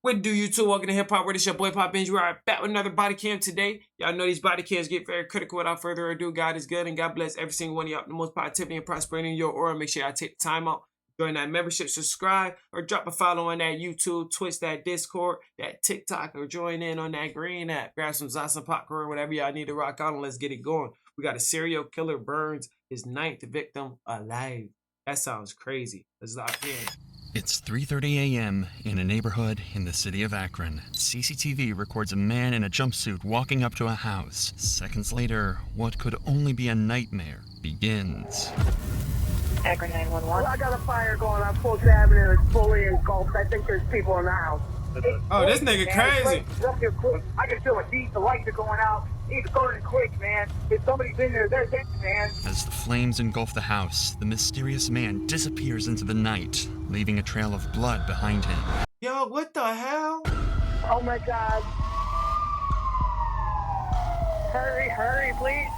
What do you two? Welcome to Hip Hop World. It's your boy Papa Benji. We're back with another body cam today. Y'all know these body cams get very critical. Without further ado, God is good and God bless every single one of y'all. The most positivity and prosperity in your aura. Make sure y'all take the time out, join that membership, subscribe, or drop a follow on that YouTube, Twitch, that Discord, that TikTok, or join in on that green app. Grab some Zaza popcorn, whatever y'all need to rock on, and let's get it going. We got a serial killer burns his 9th victim alive. That sounds crazy. Let's lock in. It's 3:30 a.m. in a neighborhood in the city of Akron. CCTV records a man in a jumpsuit walking up to a house. Seconds later, what could only be a nightmare begins. Akron 911. Well, I got a fire going on 4th Avenue. It's fully engulfed. I think there's people in the house. Oh, this nigga crazy. I can feel a heat. The lights are going out. It's burning quick, man. If somebody's in there, they're dead, man. As the flames engulf the house, the mysterious man disappears into the night, leaving a trail of blood behind him. Yo, what the hell? Oh my God. Hurry, please.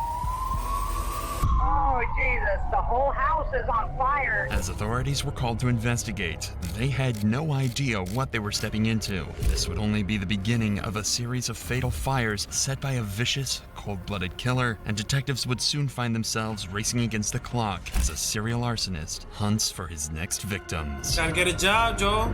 Oh, Jesus. The whole house is on fire. As authorities were called to investigate, they had no idea what they were stepping into. This would only be the beginning of a series of fatal fires set by a vicious, cold-blooded killer, and detectives would soon find themselves racing against the clock as a serial arsonist hunts for his next victims. Gotta get a job, Joel.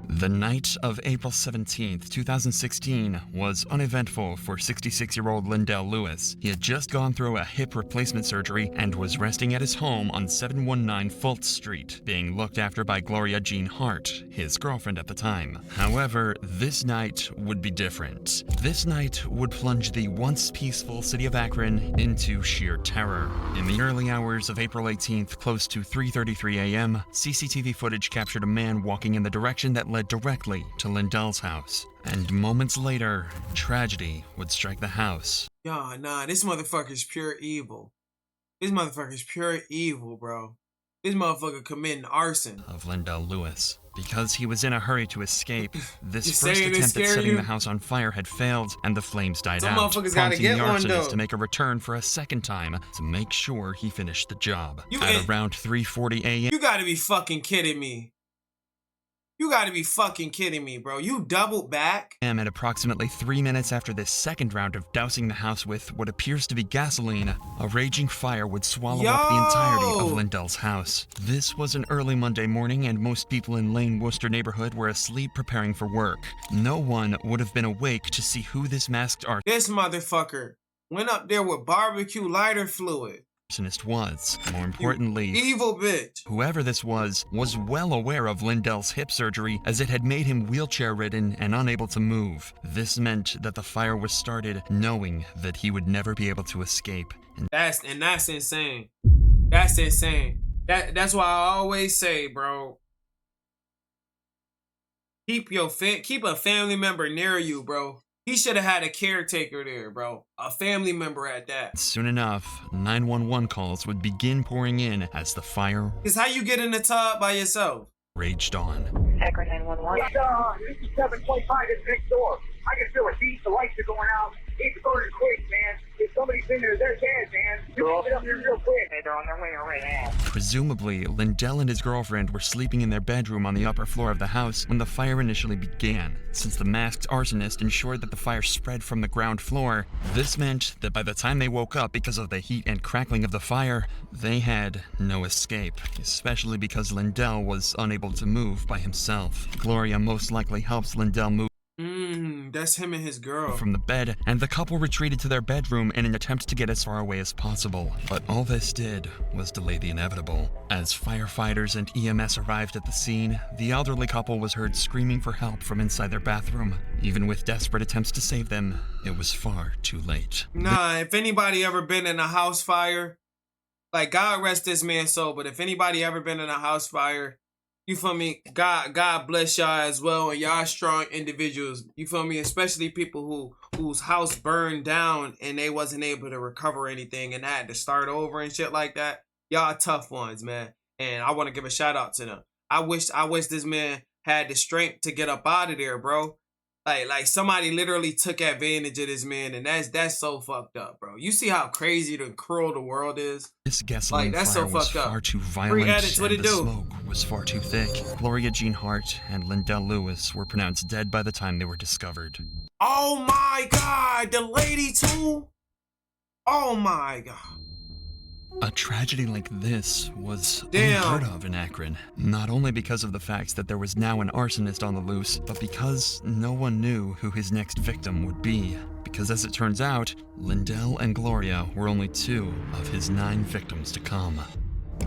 The night of April 17th, 2016 was uneventful for 66-year-old Lindell Lewis. He had just gone through a hip replacement surgery and was resting at his home on 719 Fultz Street, being looked after by Gloria Jean Hart, his girlfriend at the time. However, this night would be different. This night would plunge the once peaceful city of Akron into sheer terror. In the early hours of April 18th, close to 3:33 a.m., CCTV footage captured a man walking in the direction that led directly to Lindell's house. And moments later, tragedy would strike the house. Yo, nah, this motherfucker's pure evil. This motherfucker's pure evil, bro. This motherfucker committing arson. Of Lindell Lewis. Because he was in a hurry to escape, this You first saying it attempt at scare setting you? the house on fire had failed, and the flames died Some out, motherfuckers gotta prompting get the one, arsonist though. to make a return for a second time to make sure he finished the job. You At ain't- around 3:40 a.m. You gotta be fucking kidding me. You gotta be fucking kidding me, bro. You doubled back? At approximately 3 minutes after this second round of dousing the house with what appears to be gasoline, a raging fire would swallow up the entirety of Lindell's house. This was an early Monday morning, and most people in Lane Worcester neighborhood were asleep preparing for work. No one would have been awake to see who this masked This motherfucker went up there with barbecue lighter fluid. arsonist was. More importantly, Evil bitch. whoever this was well aware of Lindell's hip surgery, as it had made him wheelchair-ridden and unable to move. This meant that the fire was started knowing that he would never be able to escape. That's insane. That's insane. That's why I always say, bro, keep a family member near you, bro. He should have had a caretaker there, bro. A family member at that. Soon enough, 911 calls would begin pouring in as the fire Cause how you get in the tub by yourself? raged on. Akron 911. This is 725. It's next door. I can feel a heat. The lights are going out. It's burning quick, man. If somebody's in there, they're dead, man. You can get up here real quick. Hey, they're on their way right now. Presumably, Lindell and his girlfriend were sleeping in their bedroom on the upper floor of the house when the fire initially began. Since the masked arsonist ensured that the fire spread from the ground floor, this meant that by the time they woke up because of the heat and crackling of the fire, they had no escape, especially because Lindell was unable to move by himself. Gloria most likely helps Lindell move That's him and his girl. from the bed, and the couple retreated to their bedroom in an attempt to get as far away as possible. But all this did was delay the inevitable. As firefighters and EMS arrived at the scene, the elderly couple was heard screaming for help from inside their bathroom. Even with desperate attempts to save them, it was far too late. Nah, if anybody ever been in a house fire, like God rest this man's soul, but if anybody ever been in a house fire, you feel me? God bless y'all as well, and y'all strong individuals. You feel me? Especially people whose house burned down and they wasn't able to recover anything and had to start over and shit like that. Y'all tough ones, man. And I want to give a shout out to them. I wish this man had the strength to get up out of there, bro. Like somebody literally took advantage of this man, and that's so fucked up, bro. You see how crazy and cruel the world is? This gasoline That's fire so was fucked up. far too Free violent, edits, what and it the do? smoke was far too thick. Gloria Jean Hart and Lindell Lewis were pronounced dead by the time they were discovered. Oh my God, the lady too? Oh my God. A tragedy like this was Damn. unheard of in Akron, not only because of the fact that there was now an arsonist on the loose, but because no one knew who his next victim would be. Because as it turns out, Lindell and Gloria were only 2 of his 9 victims to come.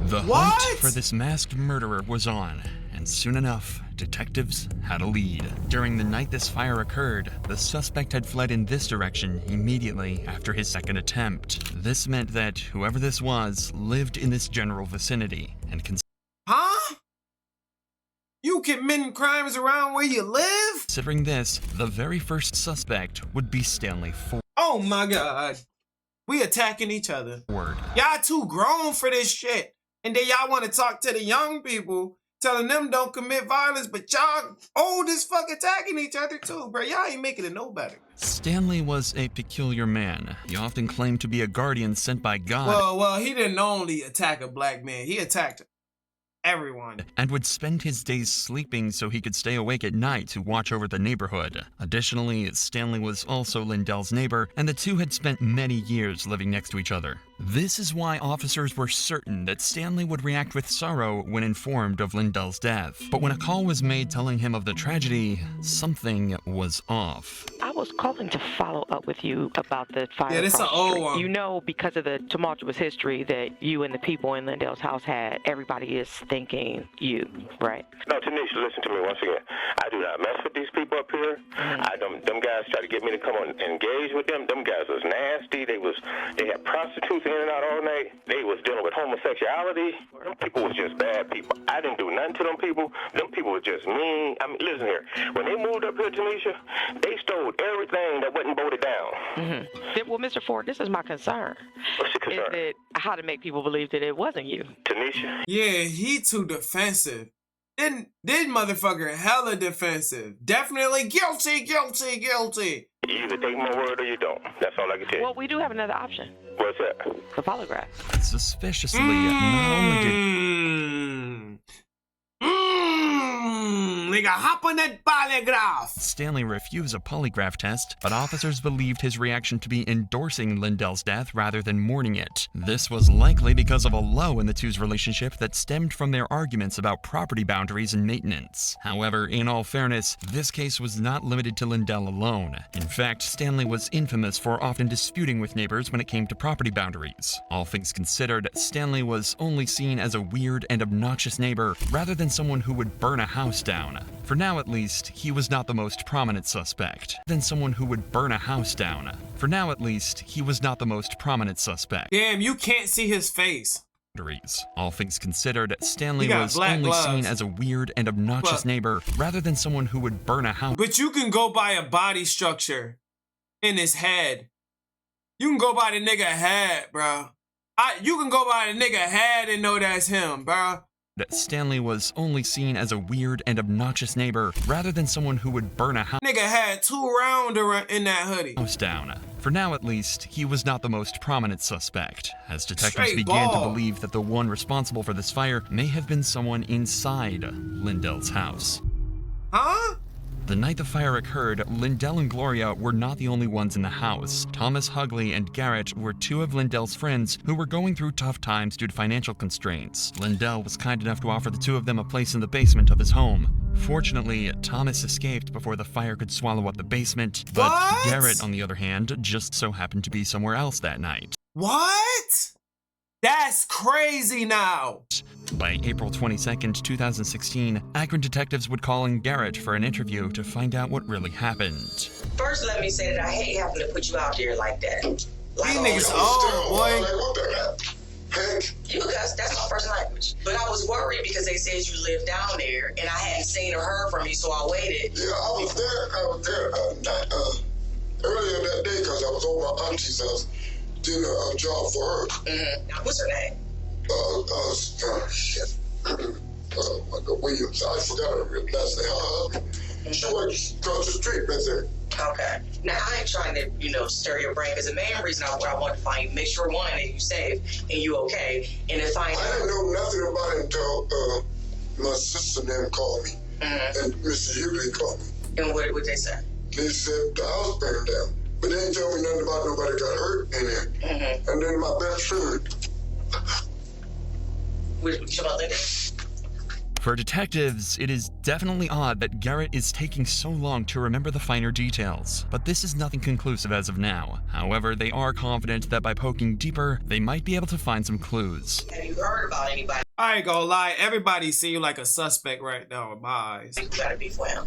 The hunt for this masked murderer was on, and soon enough, detectives had a lead. During the night this fire occurred, the suspect had fled in this direction immediately after his second attempt. This meant that whoever this was lived in this general vicinity and Huh? You committing crimes around where you live? considering this, the very first suspect would be Stanley Ford. Oh my God. We attacking each other. Y'all too grown for this shit. And then y'all want to talk to the young people, telling them don't commit violence, but y'all old as fuck attacking each other too, bro. Y'all ain't making it no better. Stanley was a peculiar man. He often claimed to be a guardian sent by God. Well, he didn't only attack a black man. He attacked everyone. And would spend his days sleeping so he could stay awake at night to watch over the neighborhood. Additionally, Stanley was also Lindell's neighbor, and the two had spent many years living next to each other. This is why officers were certain that Stanley would react with sorrow when informed of Lindell's death. But when a call was made telling him of the tragedy, something was off. I was calling to follow up with you about the fire. Yeah, this is an old one. You know, because of the tumultuous history that you and the people in Lindell's house had, everybody is thinking you, right? No, Tanisha, listen to me once again. I do not mess with these people up here. Them guys try to get me to come on and engage with them. Them guys was nasty. They had prostitutes in and out all night. They was dealing with homosexuality. Them people was just bad people. I didn't do nothing to them people. Them people was just mean. I mean, listen here. When they moved up here, Tanisha, they stole everything that wasn't voted down. Well, Mr. Ford, this is my concern. What's your concern? Is it how to make people believe that it wasn't you? Tanisha? Yeah, he too defensive. This motherfucker hella defensive. Definitely guilty. You either take my word or you don't. That's all I can tell you. Well, we do have another option. What's that? The polygraph. Suspiciously, not only did Nigga, hop on that polygraph. Stanley refuse a polygraph test, but officers believed his reaction to be endorsing Lindell's death rather than mourning it. This was likely because of a lull in the two's relationship that stemmed from their arguments about property boundaries and maintenance. However, in all fairness, this case was not limited to Lindell alone. In fact, Stanley was infamous for often disputing with neighbors when it came to property boundaries. All things considered, Stanley was only seen as a weird and obnoxious neighbor rather than someone who would burn a house down. For now, at least, he was not the most prominent suspect. He was not the most prominent suspect. Damn, you can't see his face. All things considered, Stanley He got was black only gloves. seen as a weird and obnoxious But- neighbor rather than someone who would burn a house. But you can go by a body structure in his head. You can go by the nigga head, bro. You can go by the nigga head and know that's him, bro. Stanley was only seen as a weird and obnoxious neighbor rather than someone who would burn a house Nigga had 2 rounds in that hoodie. down. For now, at least, he was not the most prominent suspect, as detectives Straight began ball. to believe that the one responsible for this fire may have been someone inside Lindell's house. Huh? The night the fire occurred, Lindell and Gloria were not the only ones in the house. Thomas Hugley and Garrett were 2 of Lindell's friends who were going through tough times due to financial constraints. Lindell was kind enough to offer the 2 of them a place in the basement of his home. Fortunately, Thomas escaped before the fire could swallow up the basement, but What? Garrett, on the other hand, just so happened to be somewhere else that night. What? That's crazy now. By April 22nd, 2016, Akron detectives would call in Garrett for an interview to find out what really happened. First, let me say that I hate having to put you out there like that. Like, These niggas old, boy. you guys, that's my first language. But I was worried because they said you lived down there, and I hadn't seen or heard from you, so I waited. Yeah, I was there earlier that day because I was over my auntie's house doing a job for her. Now, what's her name? Shit. Williams. I forgot her real last name. She works across the street right there. Okay. Now, I ain't trying to, stir your brain, because the main reason I want to find you, make sure, one, that you safe and you okay, and if I didn't know nothing about it until my sister then called me, and Mr. Hughley called me. And what did they say? They said the house burned down, but they didn't tell me nothing about nobody got hurt in there. And then my best friend. Which about Linda? For detectives, it is definitely odd that Garrett is taking so long to remember the finer details, but this is nothing conclusive as of now. However, they are confident that by poking deeper, they might be able to find some clues. Have you heard about anybody I ain't gonna lie, everybody seem like a suspect right now in my eyes. who got to be for him?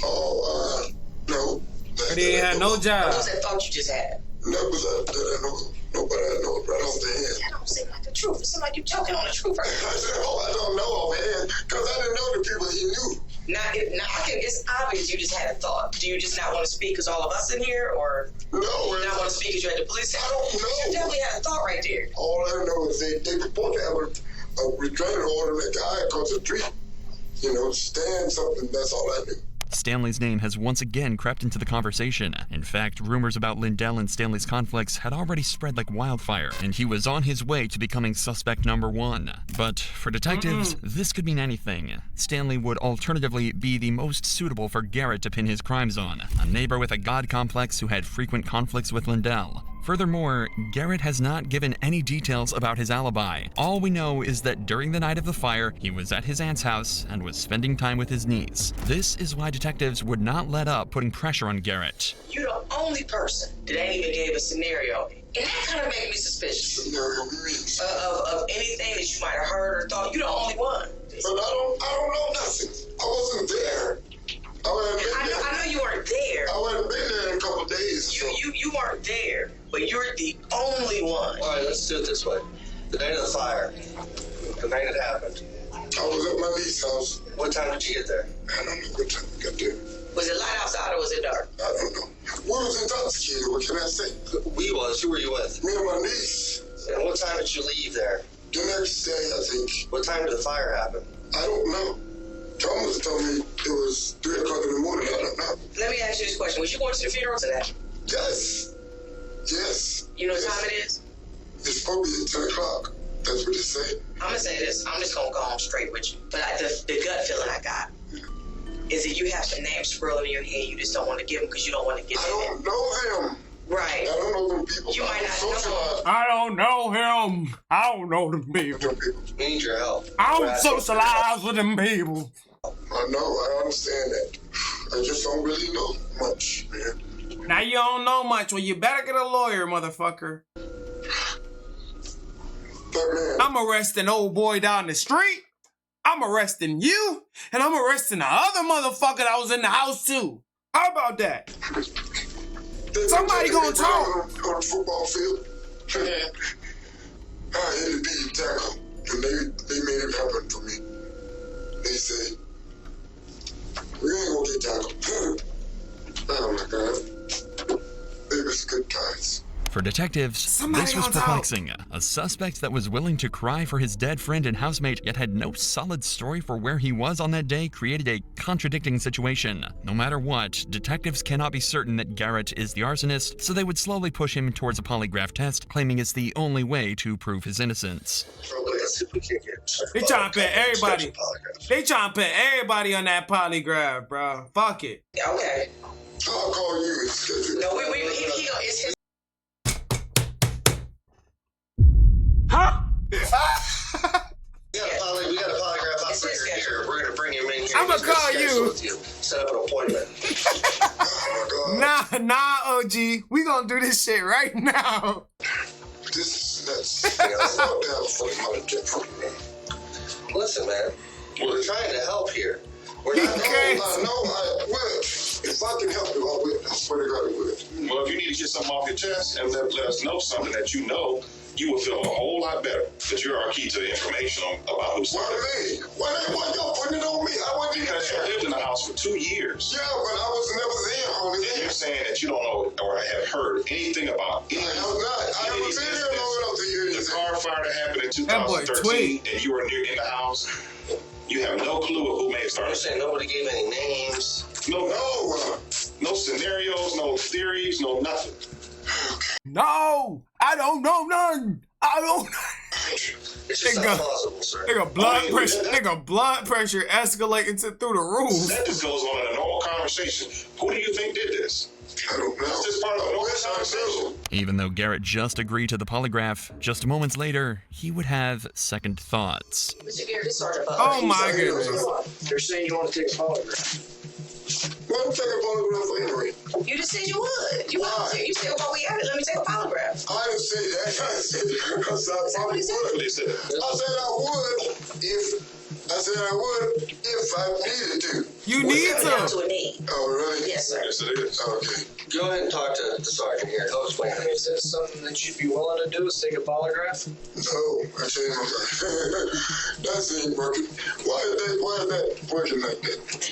Oh, no. But he ain't had no job. What was that thought you just had? That was that I know. Nobody I know right off the head. That don't seem like the truth. It seems like you're joking on the truth right now. I said, I don't know offhand, because I didn't know the people he knew. It's obvious you just had a thought. Do you just not want to speak because all of us in here, or No, you not want to speak because you're at the police station? I don't know. You definitely had a thought right there. All I know is they report to have a restraining order that guy across the street, stand something. That's all I knew. Stanley's name has once again crept into the conversation. In fact, rumors about Lindell and Stanley's conflicts had already spread like wildfire, and he was on his way to becoming suspect number one. But for detectives, this could mean anything. Stanley would alternatively be the most suitable for Garrett to pin his crimes on, a neighbor with a god complex who had frequent conflicts with Lindell. Furthermore, Garrett has not given any details about his alibi. All we know is that during the night of the fire, he was at his aunt's house and was spending time with his niece. This is why detectives would not let up putting pressure on Garrett. You're the only person that ain't even gave a scenario. And that kind of made me suspicious Scenario means. of anything that you might have heard or thought. You're the only one. But I don't know nothing. I wasn't there. I know you weren't there. I hadn't been there in a couple of days. You weren't there, but you're the only one. All right, let's do it this way. The night of the fire, the night it happened. I was at my niece's house. What time did you get there? I don't know what time we got there. Was it light outside or was it dark? I don't know. We was intoxicated. What can I say? Who were you with? Me and my niece. And what time did you leave there? The next day, I think. What time did the fire happen? I don't know. Thomas told me it was 3 o'clock in the morning. I don't know. Let me ask you this question. Was you going to the funeral today? Yes. Yes. You know what time it is? It's supposed to be at 10 o'clock. That's what it said. I'm going to say this. I'm just going to go home straight with you. But the gut feeling I got is that you have some names swirling in your head. You just don't want to give them because you don't want to get them. I don't know them. Right. I don't know them people. You might not know them. I don't know him. I don't know them people. We need your help. I don't socialize with them people. I know. I understand that. I just don't really know much, man. Now you don't know much. Well, you better get a lawyer, motherfucker. But man, I'm arresting old boy down the street. I'm arresting you. And I'm arresting the other motherfucker that was in the house too. How about that? Somebody gonna talk. On the football field. I had to be tackled. And they made it happen for me. They say, we ain't gonna get tackled. Oh my God. It was good times. For detectives, this was perplexing. A suspect that was willing to cry for his dead friend and housemate, yet had no solid story for where he was on that day, created a contradicting situation. No matter what, detectives cannot be certain that Garrett is the arsonist, so they would slowly push him towards a polygraph test, claiming it's the only way to prove his innocence. Let's see if we can get They trying to put everybody. They trying to put everybody on that polygraph, bro. Fuck it. Okay. I'll call you and schedule. No, it's his. Huh? We got a polygraph operator here. We're gonna bring him in here. I'm gonna call you. Set up an appointment. Oh my God. Nah, OG. We gonna do this shit right now. This is nuts. That's not down for the Listen, man. We're trying to help here. We're He not crazy. I know I will. If I can help you, I will. I swear to God, I will. Well, if you need to get something off your chest and let us know something that you know, you will feel a whole lot better because you're our key to the information about who's Why me? Why y'all putting it on me? I wasn't because you there. lived in the house for 2 years. Yeah, but I was never there, homie. And you're saying that you don't know or have heard anything about any I was not. I haven't been here long enough to hear the this. car fire that happened in That boy 2013 and you were in the house. You have no clue of who may have started. You're saying nobody gave any names? No scenarios, no theories, no nothing. No, I don't know none. I don't. It's just not plausible, sir. Nigga, blood pressure escalating through the roof. That just goes on in a normal conversation. Who do you think did this? I don't know. It's just part of a normal conversation. Even though Garrett just agreed to the polygraph, just moments later, he would have second thoughts. Mr. Garrett, this Sergeant Butler. Oh my goodness. You're saying you want to take a polygraph? Well, I'm taking a polygraph anyway. You just said you would. You volunteered. You said, well, we at it. Let me take a polygraph. I didn't say that. I said I what he said? would. I said I would if I needed to. You need Down to. to a need. Oh, really? Yes, sir. Yes, it is. Okay. Go ahead and talk to the sergeant here. He'll explain it. Is this something that you'd be willing to do, is take a polygraph? No, I changed my mind. That ain't working. Why is that working like that?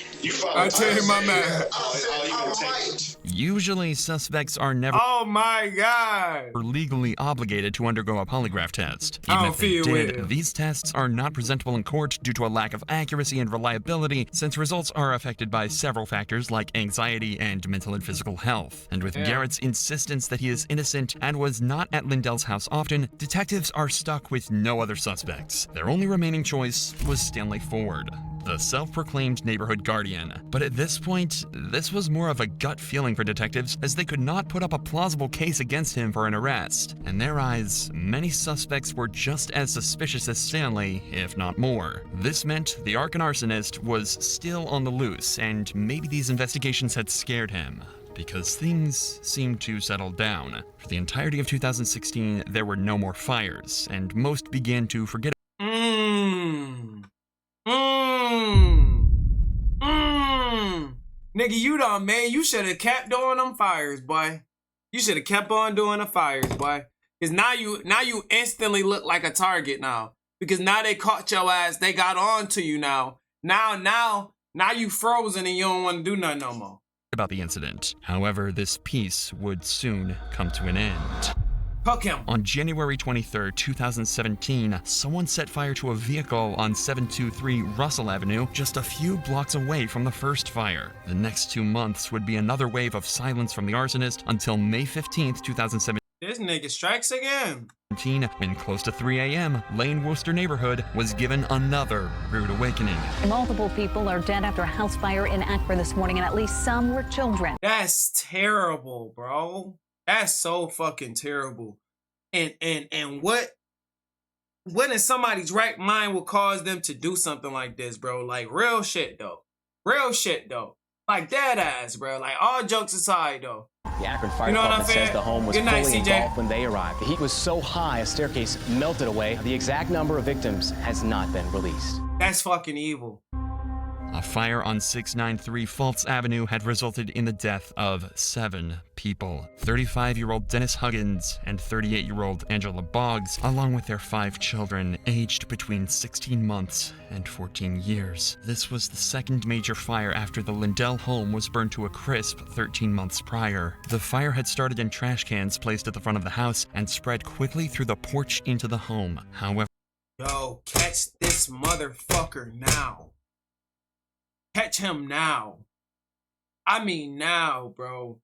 I changed my mind. I said I'm right. Usually, suspects are never Oh my God. legally obligated to undergo a polygraph test. I Even don't if they feel did, well. these tests are not presentable in court due to a lack of accuracy and reliability, since results are affected by several factors like anxiety and mental and physical health. And with Garrett's insistence that he is innocent and was not at Lindell's house often, detectives are stuck with no other suspects. Their only remaining choice was Stanley Ford, the self-proclaimed neighborhood guardian. But at this point, this was more of a gut feeling for detectives, as they could not put up a plausible case against him for an arrest. In their eyes, many suspects were just as suspicious as Stanley, if not more. This meant the Arkan arsonist was still on the loose, and maybe these investigations had scared him, because things seemed to settle down. For the entirety of 2016, there were no more fires, and most began to forget Nigga, you done, man. You should have kept doing them fires, boy. You should have kept on doing the fires, boy. Cause now you instantly look like a target now. Because now they caught your ass. They got on to you now. Now you frozen and you don't want to do nothing no more. about the incident. However, this peace would soon come to an end. Hook him. On January 23, 2017, someone set fire to a vehicle on 723 Russell Avenue, just a few blocks away from the first fire. The next 2 months would be another wave of silence from the arsonist until May 15, 2017. This nigga strikes again. When close to 3 a.m., Lane Worcester neighborhood was given another rude awakening. Multiple people are dead after a house fire in Akron this morning, and at least some were children. That's terrible, bro. That's so fucking terrible. And what in somebody's right mind will cause them to do something like this, bro? Like real shit though. Real shit though. Like dead ass, bro. Like all jokes aside though. The Akron Fire Department says the home was fully involved when they arrived. The heat was so high, a staircase melted away. The exact number of victims has not been released. That's fucking evil. A fire on 693 Fultz Avenue had resulted in the death of 7 people. 35-year-old Dennis Huggins and 38-year-old Angela Boggs, along with their 5 children, aged between 16 months and 14 years. This was the second major fire after the Lindell home was burned to a crisp 13 months prior. The fire had started in trash cans placed at the front of the house and spread quickly through the porch into the home. However, Yo, catch this motherfucker now. Catch him now. I mean now, bro.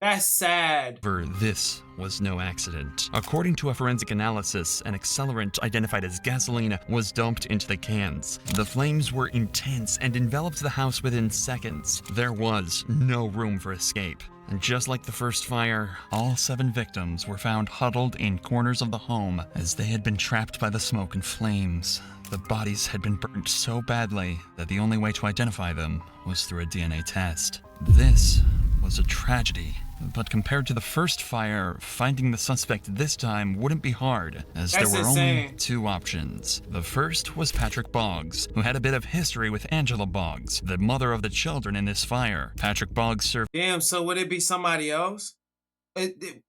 That's sad. This was no accident. According to a forensic analysis, an accelerant identified as gasoline was dumped into the cans. The flames were intense and enveloped the house within seconds. There was no room for escape. And just like the first fire, all 7 victims were found huddled in corners of the home as they had been trapped by the smoke and flames. The bodies had been burnt so badly that the only way to identify them was through a DNA test. This was a tragedy, but compared to the first fire, finding the suspect this time wouldn't be hard, as there were only 2 options. The first was Patrick Boggs, who had a bit of history with Angela Boggs, the mother of the children in this fire. Patrick Boggs served— Damn, so would it be somebody else?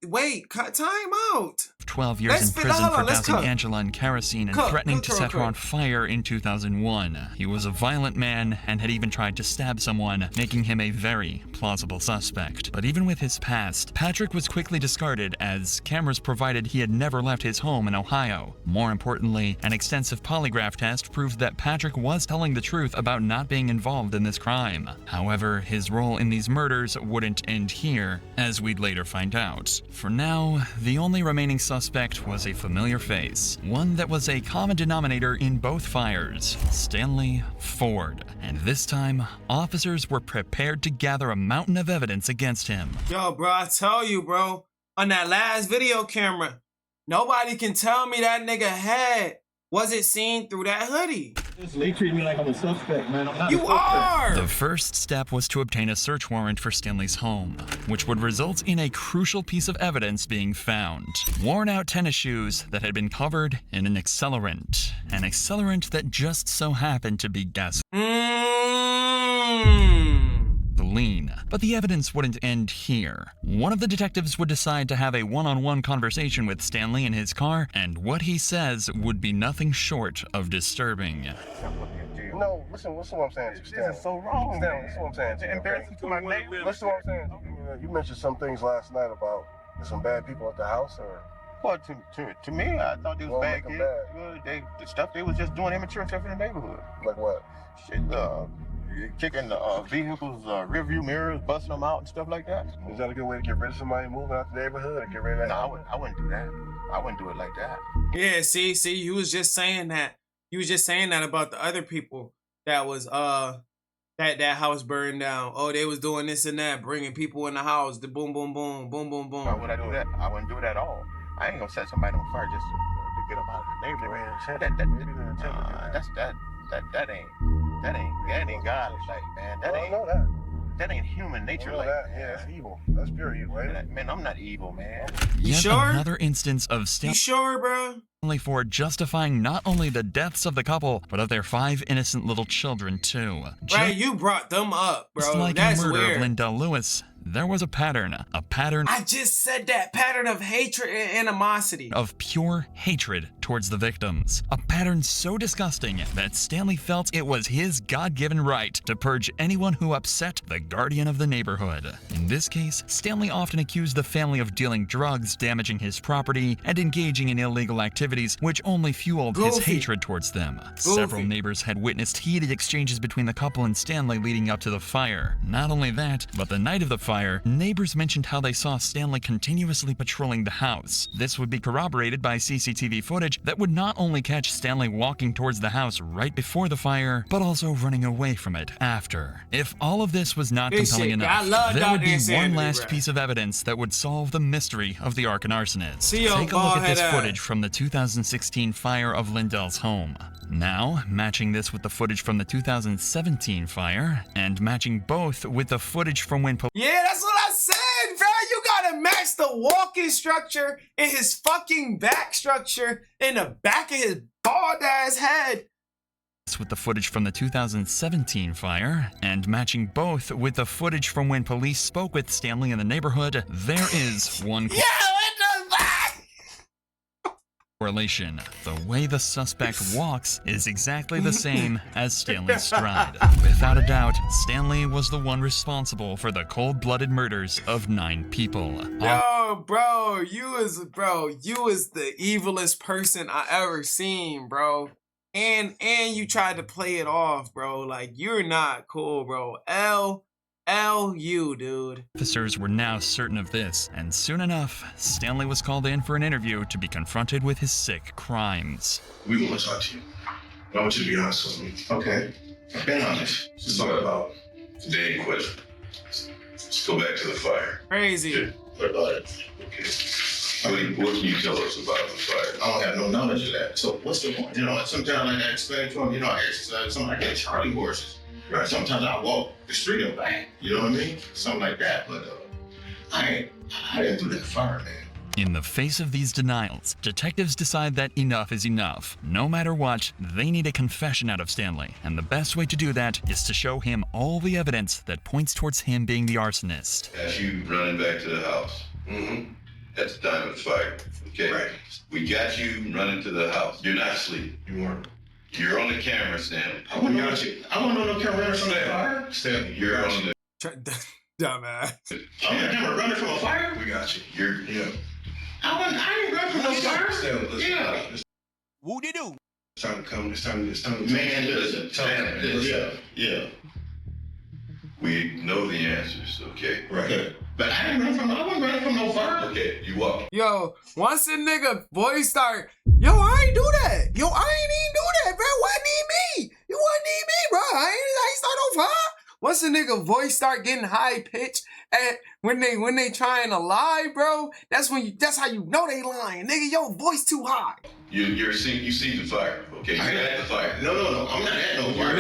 Wait, cut time out. 12 years in prison for dousing Angela in kerosene and threatening to set her on fire in 2001. He was a violent man and had even tried to stab someone, making him a very plausible suspect. But even with his past, Patrick was quickly discarded as cameras provided he had never left his home in Ohio. More importantly, an extensive polygraph test proved that Patrick was telling the truth about not being involved in this crime. However, his role in these murders wouldn't end here, as we'd later find out. For now, the only remaining suspect was a familiar face, one that was a common denominator in both fires, Stanley Ford. And this time, officers were prepared to gather a mountain of evidence against him. Yo, bro, I tell you, bro, on that last video camera, nobody can tell me that nigga head wasn't seen through that hoodie. They treat me like I'm a suspect, man. I'm not a suspect. You are! The first step was to obtain a search warrant for Stanley's home, which would result in a crucial piece of evidence being found. Worn-out tennis shoes that had been covered in an accelerant that just so happened to be gasoline. But the evidence wouldn't end here. One of the detectives would decide to have a one-on-one conversation with Stanley in his car, and what he says would be nothing short of disturbing. No, listen what I'm saying. This is so wrong. Stanley, listen what I'm saying. It's embarrassing to my neighbor. Listen what I'm saying. You mentioned some things last night about some bad people at the house, or? Well, to me, I thought they was bad kids. The stuff they was just doing immature stuff in the neighborhood. Like what? Shit, kicking vehicles, rearview mirrors, busting them out and stuff like that. Is that a good way to get rid of somebody moving out the neighborhood or get rid of that? No, I wouldn't do that. I wouldn't do it like that. Yeah, see, you was just saying that. You was just saying that about the other people that was that house burned down. Oh, they was doing this and that, bringing people in the house. The boom, boom, boom, boom, boom, boom. Why would I do that? I wouldn't do it at all. I ain't gonna set somebody on fire just to get them out of the neighborhood. That ain't God like, man. That ain't human nature like that. Yeah, that's evil. That's pure evil, right? Man, I'm not evil, man. Yet sure? Another instance of You sure, bro? Stanley Ford justifying not only the deaths of the couple, but of their 5 innocent little children too. Right, you brought them up, bro. Just like That's the murder weird. of Lindell Lewis, there was a pattern. I just said that pattern of hatred and animosity. Of pure hatred towards the victims. A pattern so disgusting that Stanley felt it was his God-given right to purge anyone who upset the guardian of the neighborhood. In this case, Stanley often accused the family of dealing drugs, damaging his property, and engaging in illegal activities which only fueled his hatred towards them. Several neighbors had witnessed heated exchanges between the couple and Stanley leading up to the fire. Not only that, but the night of the fire, neighbors mentioned how they saw Stanley continuously patrolling the house. This would be corroborated by CCTV footage that would not only catch Stanley walking towards the house right before the fire, but also running away from it after. If all of this was not compelling enough, there would be one last piece of evidence that would solve the mystery of the Arkan arsonist. Take a look at this footage from the 2016 fire of Lindell's home. Now, matching this with the footage from the 2017 fire, and matching both with the footage from when Yeah, that's what I said, bro. You gotta match the walking structure and his fucking back structure in the back of his bald ass head. With the footage from the 2017 fire, and matching both with the footage from when police spoke with Stanley in the neighborhood, there is one correlation. The way the suspect walks is exactly the same as Stanley's stride. Without a doubt, Stanley was the one responsible for the cold-blooded murders of 9 people. Yo, bro, you was the evilest person I ever seen, bro. And you tried to play it off, bro. Like, you're not cool, bro. L-U, dude. Officers were now certain of this, and soon enough, Stanley was called in for an interview to be confronted with his sick crimes. We want to talk to you. I want you to be honest with me. Okay. I've been honest. Let's talk about the day in question. Let's go back to the fire. Crazy. What about it? Okay. What can you tell us about the fire? I don't have no knowledge of that. So what's the point? You know, sometimes I explain to them, I exercise, sometimes I get Charlie horses. Right. Sometimes I walk the street and back. You know what I mean? Something like that. But I didn't do that fire, man. In the face of these denials, detectives decide that enough is enough. No matter what, they need a confession out of Stanley, and the best way to do that is to show him all the evidence that points towards him being the arsonist. As you running back to the house. Mm-hmm. At the time of the fire. Okay. Right. We got you running to the house. You're not asleep. You weren't. You're on the camera, Stanley. I want to know no camera from the fire. Stanley, you're on the... Dumbass. On the camera running from a fire? We got you. I didn't run from no fire. Stanley, yeah. Woo-de-doo. It's time to come. Man, listen. Yeah. We know the answers, okay? Right. Okay. But I wasn't running from no fire. Okay, you walk. Yo, once a nigga voice start, yo, I ain't do that. Yo, I ain't even do that, bro. Wasn't even me. It wasn't even me, bro. I ain't start no fire. Once a nigga voice start getting high pitched at when they trying to lie, bro, that's how you know they lying. Nigga, your voice too high. You see the fire, okay? You're at the fire. No, I'm not at no fire.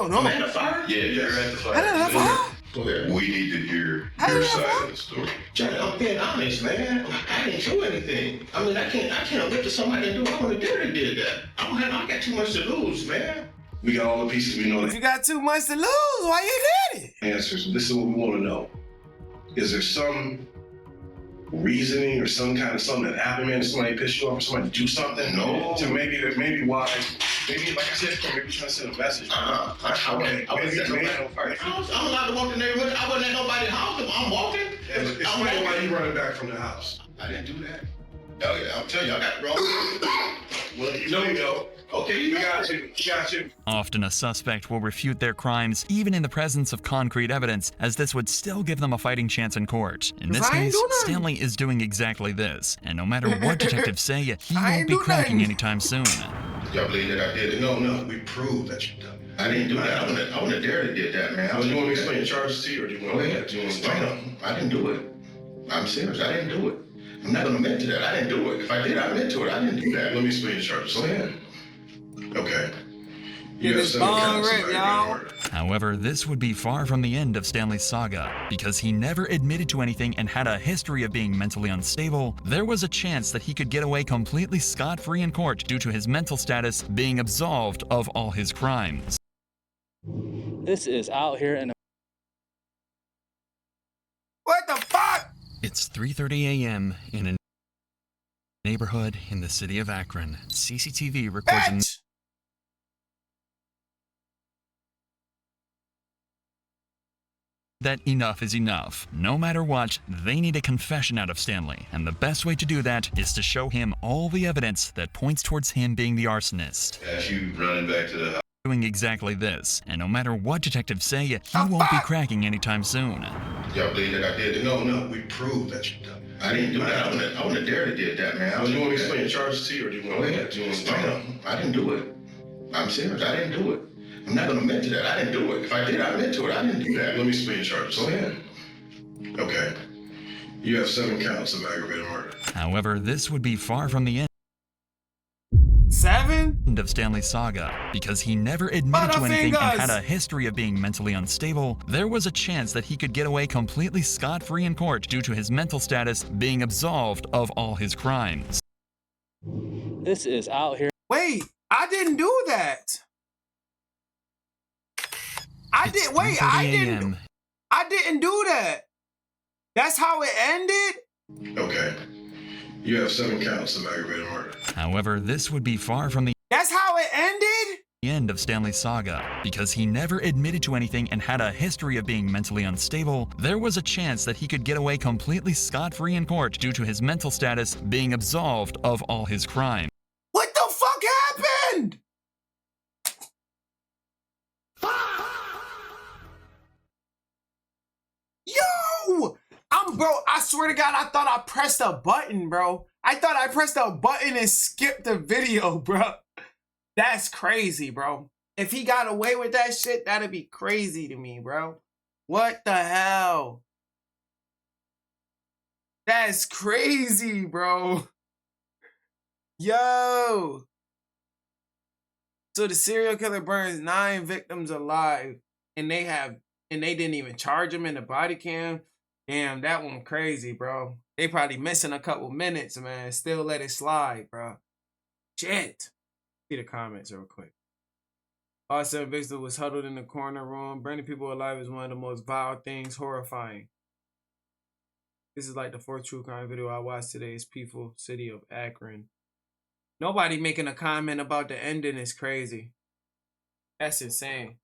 No. I'm at the fire? Yeah, you're at the fire. I didn't have fire. We need to hear your side of the story. Johnny, I'm being honest, man. I didn't do anything. I mean, I can't look to somebody and do what I want to do. They did that. I got too much to lose, man. We got all the pieces we know. If you got too much to lose, why you did it? Answers. This is what we want to know. Is there some reasoning or something that happened, man? Did somebody piss you off or somebody do something? No. So maybe why, maybe like I said, maybe trying to send a message. I'm allowed to walk the neighborhood. I wasn't at nobody's house. I'm walking. Explain why you running back from the house. I didn't do that. Oh yeah, I'll tell you, I got it wrong. Well, you know. Okay, we got you. Often a suspect will refute their crimes even in the presence of concrete evidence, as this would still give them a fighting chance in court. In this case, Stanley is doing exactly this, and no matter what detectives say, he won't be cracking anytime soon. Y'all believe that I did it? No, we proved that you done it. I didn't do that. I wouldn't have dared to did that, man. So you want me to explain the charges to you, or do you want to explain them? I didn't do it. I'm serious. I didn't do it. I'm not gonna admit to that. I didn't do it. If I did, I admit to it. I didn't do that. Let me explain the charges. Go ahead. Okay. Get this bong rip, y'all. However, this would be far from the end of Stanley's saga. Because he never admitted to anything and had a history of being mentally unstable, there was a chance that he could get away completely scot-free in court due to his mental status being absolved of all his crimes. This is out here in What the fuck? It's 3:30 a.m. in a neighborhood in the city of Akron. CCTV records that enough is enough. No matter what, they need a confession out of Stanley, and the best way to do that is to show him all the evidence that points towards him being the arsonist. As you running back to the house. Doing exactly this, and no matter what detectives say, he won't be cracking anytime soon. Y'all believe that I did it? No, we proved that you done it. I didn't do that. I wouldn't have dared to did that, man. So you want me to explain the charges to you, or do you want to explain them? I didn't do it. I'm serious. I didn't do it. I'm not gonna admit to that. I didn't do it. If I did, I admit to it. I didn't do that. Let me explain the charges. Go ahead. Okay. You have 7 counts of aggravated murder. However, this would be far from the end. 7? Of Stanley's saga. Because he never admitted to anything and had a history of being mentally unstable, there was a chance that he could get away completely scot-free in court due to his mental status being absolved of all his crimes. This is out here. Wait, I didn't do that. I didn't do that. That's how it ended? Okay. You have 7 counts of aggravated murder. However, this would be far from the That's how it ended? End of Stanley's saga. Because he never admitted to anything and had a history of being mentally unstable, there was a chance that he could get away completely scot-free in court due to his mental status being absolved of all his crimes. What the fuck happened? Yo! Bro, I swear to God, I thought I pressed a button, bro. I thought I pressed a button and skipped the video, bro. That's crazy, bro. If he got away with that shit, that'd be crazy to me, bro. What the hell? That's crazy, bro. Yo. So the serial killer burns 9 victims alive, and they didn't even charge him in the body cam. Damn, that one crazy, bro. They probably missing a couple minutes, man. Still let it slide, bro. Shit. See the comments real quick. All 7 victims was huddled in the corner room. Burning people alive is one of the most vile things, horrifying. This is like the 4th true crime video I watched today. It's peaceful city of Akron. Nobody making a comment about the ending is crazy. That's insane.